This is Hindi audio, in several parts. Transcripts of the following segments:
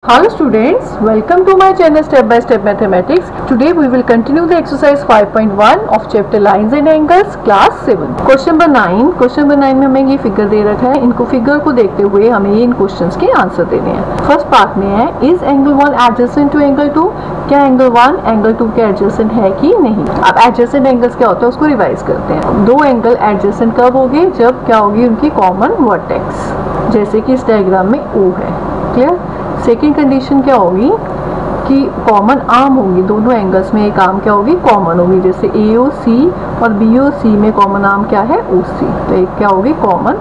Hello students, welcome to my channel Step by Step Mathematics. Today we will continue the exercise 5.1 of chapter Lines and Angles class 7. Question number 9. Question number 9 में हमें ये फिगर दे रखा है. इनको फिगर को देखते हुए हमें इन क्वेश्चंस के आंसर देने हैं. फर्स्ट पार्ट में है is angle 1 adjacent to angle 2. क्या एंगल 1 एंगल 2 के एडजेसेंट है कि नहीं. अब एडजेसेंट एंगल्स क्या होता है उसको रिवाइज करते हैं. दो एंगल एडजेसेंट कब होंगे, जब क्या होगी उनकी कॉमन वर्टेक्स, जैसे कि इस डायग्राम में O है. क्लियर. सेकेंड कंडीशन क्या होगी कि कॉमन आर्म होगी. दोनों एंगल्स में एक आर्म क्या होगी, कॉमन होगी. जैसे AOC और BOC में कॉमन आर्म क्या है, OC. तो एक क्या होगी, कॉमन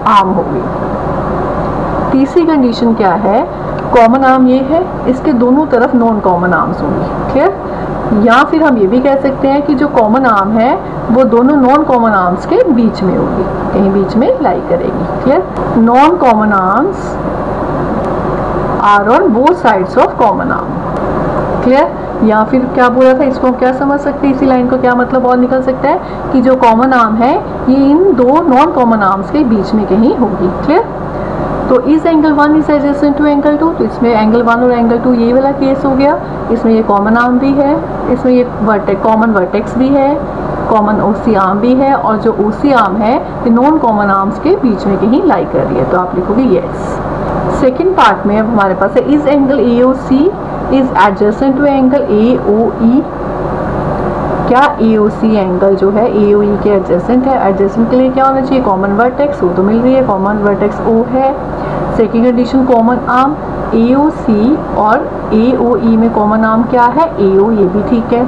आर्म होगी. तीसरी कंडीशन क्या है, कॉमन आर्म ये है, इसके दोनों तरफ नॉन कॉमन आर्म्स होंगी. क्लियर. या फिर हम ये भी कह सकते हैं कि जो कॉमन आर्म है वो दोनों नॉन कॉमन आर्म्स के बीच में होगी, कहीं बीच में लाई करेगी. Clear. Non common arms are on both sides of common arm. Clear. या फिर क्या बोला था, इसको क्या समझ सकते हैं, इसी लाइन को क्या मतलब और निकल सकता है कि जो कॉमन आर्म है ये इन दो नॉन कॉमन आर्म्स के बीच में कहीं होगी. क्लियर. तो इस angle 1 is adjacent to angle 2. तो इसमें एंगल 1 और एंगल 2 ये वाला केस हो गया. इसमें ये कॉमन आर्म भी है, इसमें ये कॉमन वर्टेक्स भी है, कॉमन OC आर्म भी है, और जो OC आर्म है ये नॉन कॉमन आर्म्स के बीच में कहीं लाई कर रही है. तो आप लिखोगे यस. सेकेंड पार्ट में अब हमारे पास है is angle AOC is adjacent to angle AOE. क्या AOC एंगल जो है AOE के एडजेसेंट है. एडजेसेंट के लिए क्या होना चाहिए, कॉमन वर्टेक्स. वो तो मिल रही है, कॉमन वर्टेक्स O है. Second condition common arm AOC और AOE में कॉमन आर्म क्या है, AO. ये भी ठीक है.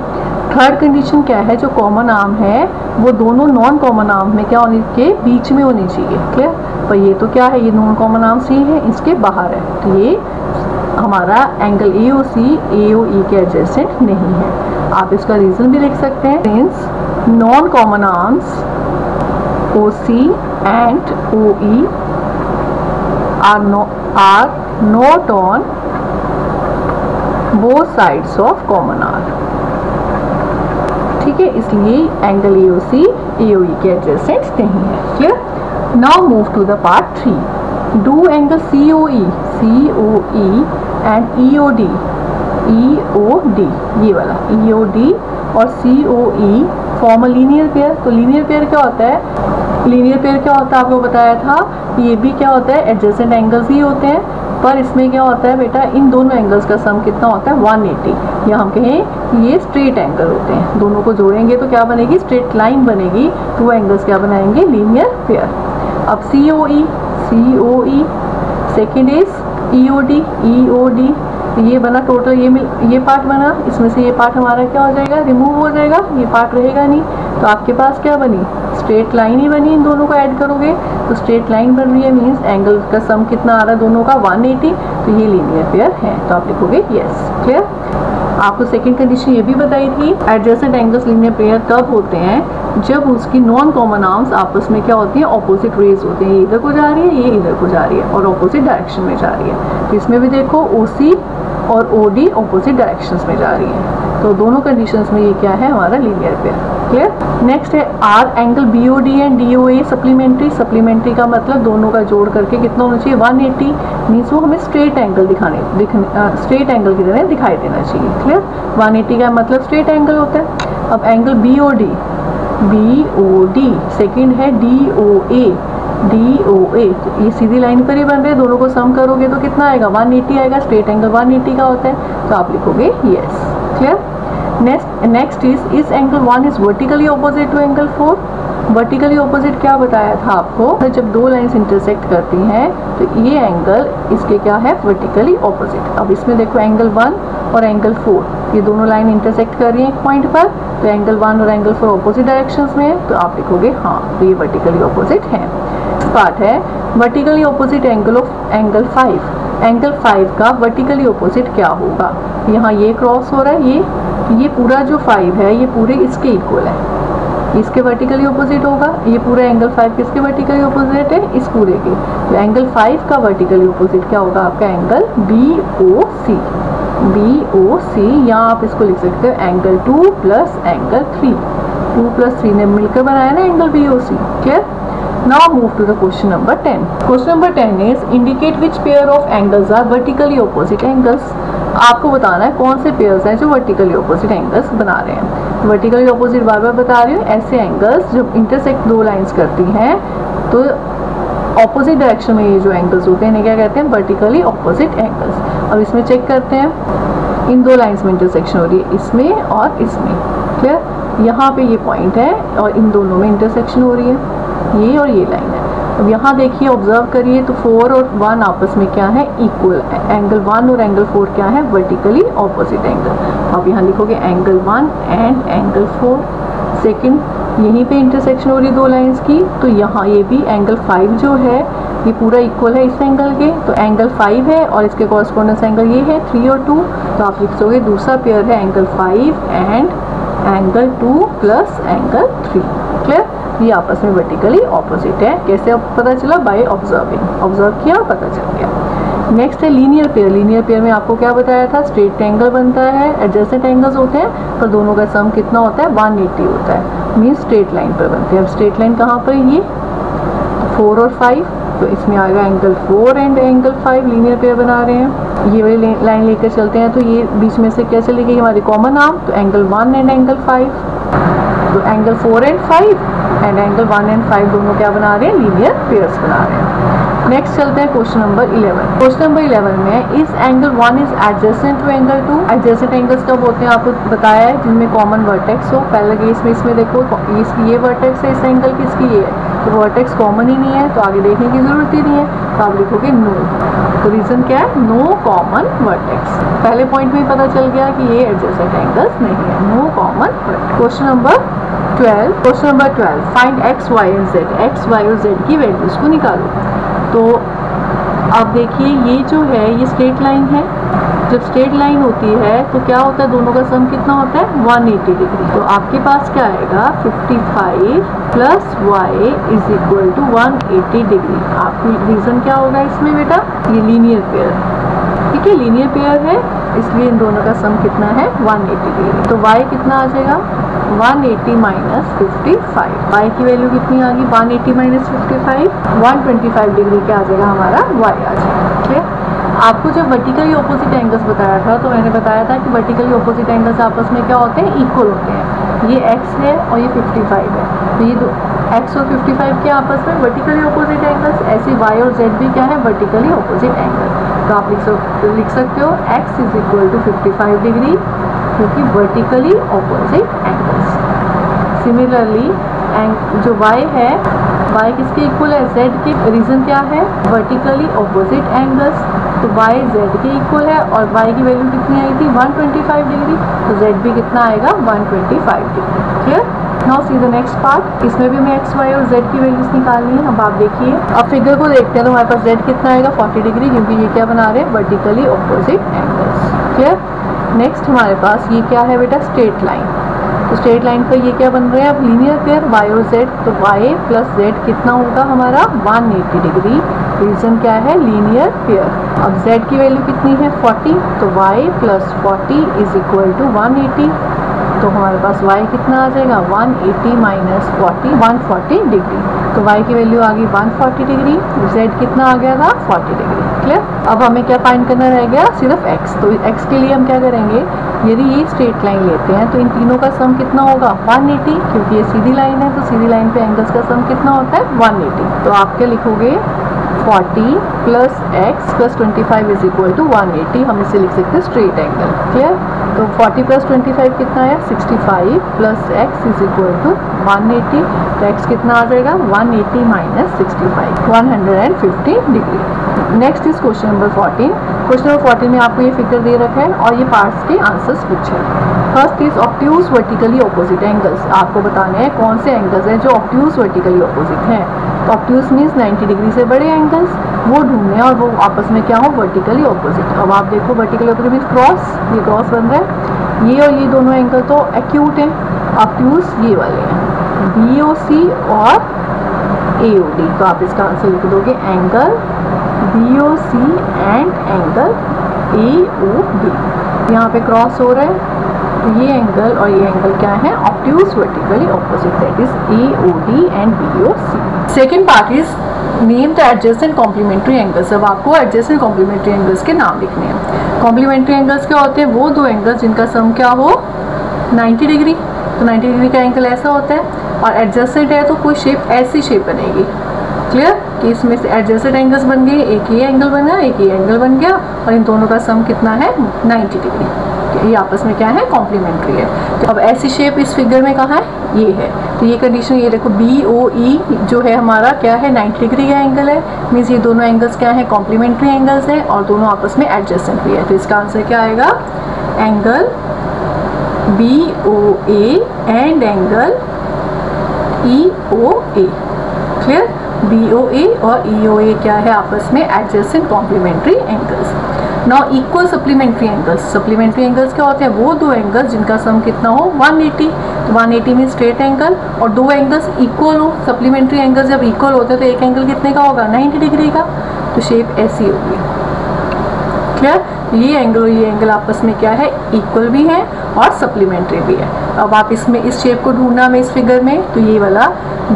थर्ड कंडीशन क्या है, जो कॉमन आर्म है वो दोनों नॉन कॉमन आर्म में क्या होने के बीच में होनी चाहिए. क्लियर. पर ये तो क्या है, ये नॉन कॉमन आर्म सी है, इसके बाहर है. तो ये हमारा एंगल AOC AOE के एडजेसेंट नहीं है. आप इसका रीजन भी लिख सकते हैं. Since non common arms OC and OE are not on both sides of common arm. ठीक है, इसलिए एंगल AOC AOE के एडजेसेंट नहीं है. Clear. Now move to the part 3. Do angle COE and EOD ये वाला EOD और COE form a linear pair. तो लीनियर पेयर क्या होता है, लीनियर पेयर क्या होता है आपको बताया था. ये भी क्या होता है, एडजेसेंट एंगल्स ही होते हैं, पर इसमें क्या होता है बेटा, इन दोनों एंगल्स का सम कितना होता है, 180. या हम कहें ये स्ट्रेट एंगल होते हैं. दोनों को जोड़ेंगे तो क्या बनेगी, स्ट्रेट लाइन बनेगी. तो वो एंगल्स क्या बनाएंगे, लीनियर पेयर. अब COE सेकेंड इज EOD ये बना टोटल, ये पार्ट बना. इसमें से ये पार्ट हमारा क्या हो जाएगा, रिमूव हो जाएगा, ये पार्ट रहेगा नहीं. तो आपके पास क्या बनी, स्ट्रेट लाइन ही बनी. इन दोनों को ऐड करोगे तो स्ट्रेट लाइन बन रही है, मीन्स एंगल का सम कितना आ रहा है दोनों का, 180. तो ये लीनियर पेयर है. तो आप लिखोगे यस. क्लियर. आपको सेकंड कंडीशन ये भी बताई थी, एडजेसेंट एंगल्स लीनियर पेयर तब होते हैं जब उसकी नॉन कॉमन आर्म्स आपस में क्या होती है, ऑपोजिट रेज होते हैं. ये इधर को जा रही है, ये इधर को जा रही है, और ऑपोजिट डायरेक्शन में जा रही है. तो इसमें भी देखो OC और OD ऑपोजिट डायरेक्शंस में जा रही है. तो दोनों कंडीशंस में ये क्या है, हमारा लीनियर पेयर. क्लियर. नेक्स्ट है R angle BOD and DOA supplementary. Supplementary का मतलब दोनों का जोड़ करके कितना होना चाहिए, 180. मीन्स वो हमें स्ट्रेट एंगल स्ट्रेट एंगल की तरह दिखाई देना चाहिए. क्लियर. 180 का मतलब स्ट्रेट एंगल होता है. अब एंगल BOD सेकेंड है DOA. तो ये सीधी लाइन पर ही बन रहे हैं. दोनों को सम करोगे तो कितना आएगा, 180 आएगा. स्ट्रेट एंगल 180 का होता है. तो आप लिखोगे yes. Clear. Next is angle 1 is vertically opposite to angle 4. Vertically opposite क्या बताया था आपको, तो जब दो लाइंस इंटरसेक्ट करती हैं तो ये एंगल इसके क्या है, वर्टिकली ऑपोजिट. अब इसमें देखो एंगल 1 और एंगल 4 ये दोनों लाइन इंटरसेक्ट कर रही हैं एक पॉइंट पर. तो एंगल 1 और एंगल 4 ऑपोजिट डायरेक्शंस में है. तो आप लिखोगे हाँ, तो ये वर्टिकली ऑपोजिट है. पार्ट है vertically opposite angle of angle 5. Angle 5 का वर्टिकली ऑपोजिट क्या होगा. यहाँ ये क्रॉस हो रहा है, ये पूरा जो 5 है ये पूरे इसके इक्वल है, इसके वर्टिकली ऑपोजिट होगा. ये पूरा एंगल 5 किसके वर्टिकली ऑपोजिट है, इस पूरे के. तो एंगल 5 का वर्टिकली ऑपोजिट क्या होगा आपका, एंगल BOC. या आप इसको लिख सकते हो एंगल 2 प्लस एंगल 3. 2 प्लस 3 ने मिलकर बनाया ना angle BOC. Clear. Now move to the question number 10. Question number 10 is indicate which pair of angles are vertically opposite angles. आपको बताना है कौन से पेयर्स हैं जो वर्टिकली ऑपोजिट एंगल्स बना रहे हैं। वर्टिकली ऑपोजिट बार बार बता रही हूँ, ऐसे एंगल्स जो इंटरसेक्ट दो लाइंस करती हैं तो ऑपोजिट डायरेक्शन में ये जो एंगल्स होते हैं इन्हें क्या कहते हैं, वर्टिकली ऑपोजिट एंगल्स। अब इसमें चेक करते हैं, इन दो लाइंस में इंटरसेक्शन हो रही है, इसमें और इसमें। क्लियर, यहाँ पे ये पॉइंट है और इन दोनों में इंटरसेक्शन हो रही है, ये और ये लाइन है। अब यहाँ देखिए, ऑब्जर्व करिए तो 4 और 1 आपस में क्या है, इक्वल। एंगल 1 और एंगल 4 क्या है, वर्टिकली ऑपोजिट एंगल। आप यहाँ लिखोगे एंगल 1 एंड एंगल 4। सेकंड, यहीं पे इंटरसेक्शन हो रही है दो लाइंस की, तो यहाँ ये भी एंगल 5 जो है ये पूरा इक्वल है इस एंगल के, तो एंगल 5 है और इसके कॉरस्पॉन्डेंस एंगल ये है 3 और 2, तो आप लिख दोगे दूसरा पेयर है angle 5 and angle 2 plus angle 3। Clear, ये आपस में वर्टिकली ऑपोजिट है। कैसे पता चला, बाय ऑब्जर्विंग। ऑब्जर्व किया, पता चल गया। नेक्स्ट है लीनियर पेयर। लीनियर पेयर में आपको क्या बताया था, स्ट्रेट एंगल बनता है, एडजेसेंट एंगल्स होते हैं, पर दोनों का सम कितना होता है, 180 होता है, मीन स्ट्रेट लाइन पर बनते हैं। अब स्ट्रेट लाइन कहाँ पर, ये 4 और 5, तो इसमें आएगा angle 4 and angle 5, linear pair बना रहे हैं। ये वाली लाइन लेकर चलते हैं तो ये बीच में से क्या चलेगी, हमारी कॉमन आर्म, तो एंगल 1 एंड एंगल 5, तो angle 4 and 5 and angle 1 and 5 दोनों क्या बना रहे हैं, लीनियर पेयर्स बना रहे हैं। नेक्स्ट चलते हैं क्वेश्चन नंबर 11। क्वेश्चन नंबर 11 में इस angle 1 is adjacent to angle 2। Adjacent angles कब होते हैं, आपको बताया है, जिनमें कॉमन वर्टेक्स हो। पहले केस में इसमें देखो इसकी ये वर्टेक्स है, इस एंगल की इसकी ये है, तो वर्टेक्स कॉमन ही नहीं है, तो आगे देखने की जरूरत ही नहीं है, तो आप लिखोगे नो। तो रीजन क्या है, नो कॉमन वर्टेक्स। पहले पॉइंट में ही पता चल गया कि ये एडजेसेंट एंगल्स नहीं है, no common vertex. Question number 12, find x y and z. X y और जेड की वैल्यूज को निकालो। तो आप देखिए ये जो है ये स्ट्रेट लाइन है, जब स्ट्रेट लाइन होती है तो क्या होता है, दोनों का सम कितना होता है, 180 डिग्री। तो आपके पास क्या आएगा, 55 plus y is equal to 180 degree. आपकी रीजन क्या होगा इसमें बेटा, ये लीनियर पेयर, ठीक है, लीनियर पेयर है, इसलिए इन दोनों का सम कितना है, 180 डिग्री। तो y कितना आ जाएगा, 180 माइनस 55। y की वैल्यू कितनी आ गई, 180 माइनस 55, 125 डिग्री क्या आ जाएगा हमारा, y आ जाएगा। ठीक है, आपको जब वर्टिकली ऑपोजिट एंगल्स बताया था तो मैंने बताया था कि वर्टिकली ऑपोजिट एंगल्स आपस में क्या होते हैं, इक्वल होते हैं। ये x है और ये 55 है, तो ये दो x और 55 के आपस में वर्टिकली ऑपोजिट एंगल्स, ऐसे y और z भी क्या है, वर्टिकली ऑपोजिट एंगल। तो आप लिख सकते हो x is equal to 55 degree, क्योंकि वर्टिकली ऑपोजिट एंगल्स। सिमिलरली जो y है, y किसके इक्वल है, z के। रीजन क्या है, वर्टिकली ऑपोजिट एंगल्स, तो y z के इक्वल है और y की वैल्यू कितनी आई थी, 125 डिग्री, तो z भी कितना आएगा, 125 degree. Clear, now see the next part. इसमें भी हमें x, y और z की वैल्यूज निकालनी है। अब आप देखिए, अब फिगर को देखते हैं तो हमारे पास z कितना आएगा, 40 डिग्री, क्योंकि ये क्या बना रहे हैं, vertically opposite angles. Clear, next हमारे पास ये क्या है बेटा, स्ट्रेट लाइन। तो स्ट्रेट लाइन पर ये क्या बन रहे हैं, अब लीनियर पेयर y और z, तो y प्लस z कितना होगा हमारा, 180 डिग्री। रीजन क्या है, लीनियर पेयर। अब z की वैल्यू कितनी है, 40, तो y plus 40 is equal to 180। तो हमारे पास y कितना आ जाएगा, 180 माइनस 40, 140 डिग्री। तो y की वैल्यू आ गई 140 डिग्री, z कितना आ गया था, 40 डिग्री। क्लियर, अब हमें क्या फाइंड करना रह गया, सिर्फ x। तो x के लिए हम क्या करेंगे, यदि ये स्ट्रेट लाइन लेते हैं तो इन तीनों का सम कितना होगा, 180, क्योंकि ये सीधी लाइन है, तो सीधी लाइन पे एंगल्स का सम कितना होता है, 180। तो आप क्या लिखोगे, 40 plus x plus 25 is equal to 180। हम इसे लिख सकते हैं स्ट्रेट एंगल। क्लियर, तो 40 प्लस 25 कितना है, 65 plus x is equal to 180। तो x कितना आ जाएगा, 180 minus 65, 150 degree. Next is question number 14। Question number 14 में आपको ये फिगर दे रखा है और ये पार्ट्स के आंसर्स पूछे हैं। First is obtuse vertically opposite angles. आपको बताने हैं कौन से एंगल्स हैं जो ऑब्ट्यूज वर्टिकली ऑपोजिट हैं। तो ऑब्ट्यूज मीन्स 90 डिग्री से बड़े एंगल्स, वो ढूंढने हैं और वो आपस में क्या हो, वर्टिकली ऑपोजिट। अब आप देखो, वर्टिकली ऑपोजिट मीन्स क्रॉस, ये क्रॉस बन रहा है, ये और ये दोनों एंगल तो एक्यूट हैं। ऑब्ट्यूज ये वाले हैं, BOC और AOD। तो आप इसका आंसर लिख दोगे angle BOC and angle AOD। यहाँ पे क्रॉस हो रहा है, तो ये एंगल और ये एंगल क्या है, obtuse vertically opposite, that is AOD and BOC। Second part is name the adjacent complementary angles. अब आपको एडजेसेंट कॉम्प्लीमेंट्री एंगल्स के नाम लिखने हैं। कॉम्प्लीमेंट्री एंगल्स क्या होते हैं? वो दो एंगल्स जिनका सम क्या हो 90 डिग्री। तो 90 डिग्री का एंगल ऐसा होता है, और एडजेसेंट है तो कोई शेप ऐसी शेप बनेगी। क्लियर कि इसमें से एडजेसेंट एंगल्स बन गए, एक ये एंगल बना, एक ये एंगल बन गया, और इन दोनों का सम कितना है 90 डिग्री। ये आपस में क्या है? कॉम्प्लीमेंट्री है। तो अब ऐसी शेप इस फिगर में कहाँ है? ये है। तो ये कंडीशन, ये देखो BOE जो है हमारा क्या है 90 डिग्री का एंगल है, मीन्स ये दोनों एंगल्स क्या है? कॉम्प्लीमेंट्री एंगल्स हैं, और दोनों आपस में एडजेसेंट भी है। तो इसका आंसर क्या आएगा? Angle BOA and angle EOA। Clear? BOA और EOA क्या है? आपस में adjacent complementary angles. Now equal supplementary angles. Supplementary angles क्या होते हैं? वो दो एंगल्स जिनका सम कितना हो 180। तो 180 मीन स्ट्रेट एंगल, और दो एंगल्स इक्वल हो। सप्लीमेंट्री एंगल्स जब इक्वल होते हैं तो एक एंगल कितने का होगा? 90 डिग्री का। तो शेप ऐसी होगी। क्लियर? ये एंगल और ये एंगल आपस में क्या है? इक्वल भी है और सप्लीमेंट्री भी है। अब आप इसमें इस शेप को ढूंढना में इस फिगर में, तो ये वाला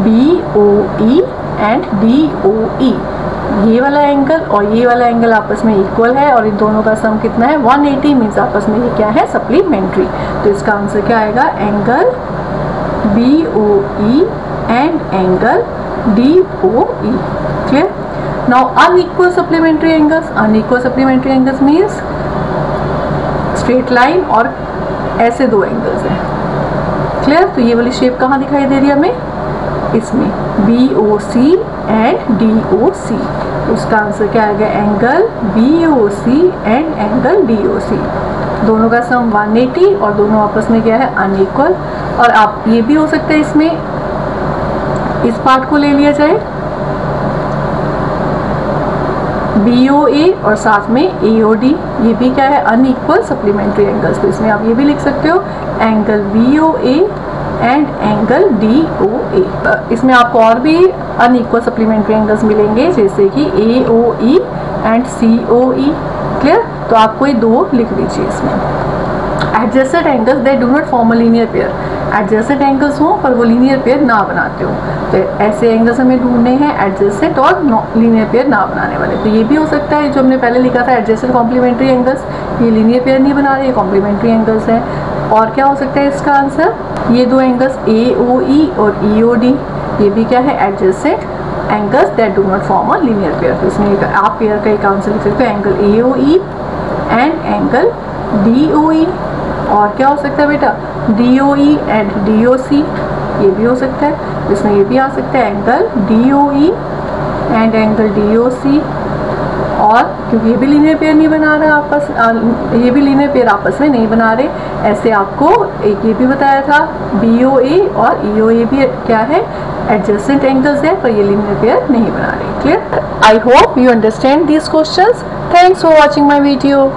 BOE एंड DOE, ये वाला एंगल और ये वाला एंगल आपस में इक्वल है, और इन दोनों का सम कितना है 180, मीन्स आपस में ये क्या है? सप्लीमेंट्री। तो इसका आंसर क्या आएगा? Angle BOE and angle DOE। Clear? Now unequal supplementary angles. Unequal supplementary angles means straight line और ऐसे दो एंगल्स हैं। क्लियर? तो ये वाली शेप कहाँ दिखाई दे रही है हमें? इसमें BOC एंड DOC। उसका आंसर क्या आएगा? Angle BOC and angle DOC। दोनों का सम 180 और दोनों आपस में क्या है? अनइक्वल। और आप ये भी हो सकता है इसमें इस पार्ट को ले लिया जाए BOA और साथ में AOD, ये भी क्या है? Unequal supplementary angles. तो इसमें आप ये भी लिख सकते हो angle BOA and angle DOA। इसमें आपको और भी अनइक्वल सप्लीमेंट्री एंगल्स मिलेंगे, जैसे कि AOE एंड COE। क्लियर? तो आपको ये दो लिख दीजिए इसमें। Adjacent angles they do not form a linear pair. Adjacent angles हो पर वो लीनियर पेयर ना बनाते हो, तो ऐसे एंगल्स हमें ढूंढने हैं एडजेसेंट और लीनियर पेयर ना बनाने वाले। तो ये भी हो सकता है जो हमने पहले लिखा था एडजेसेंट कॉम्प्लीमेंट्री एंगल्स, ये लीनियर पेयर नहीं बना रहे, ये कॉम्प्लीमेंट्री एंगल्स हैं। और क्या हो सकता है इसका आंसर? ये दो एंगल्स AOE और EOD, ये भी क्या है? Adjacent angles that do not form a linear pair. तो इसमें आप पेयर का एक आंसर लिख सकते हो angle AOE and angle DOE। और क्या हो सकता है बेटा? DOE एंड DOC, ये भी हो सकता है। इसमें ये भी आ सकता है angle DOE and angle DOC। और क्योंकि ये भी लीनियर पेयर नहीं बना रहा आपस, ये भी लीनियर पेयर आपस में नहीं बना रहे, ऐसे आपको एक ये भी बताया था BOA और EOA भी क्या है? एडजेसेंट एंगल्स है, पर ये लीनियर पेयर नहीं बना रहे। Clear? I hope you understand these questions. Thanks for watching my video.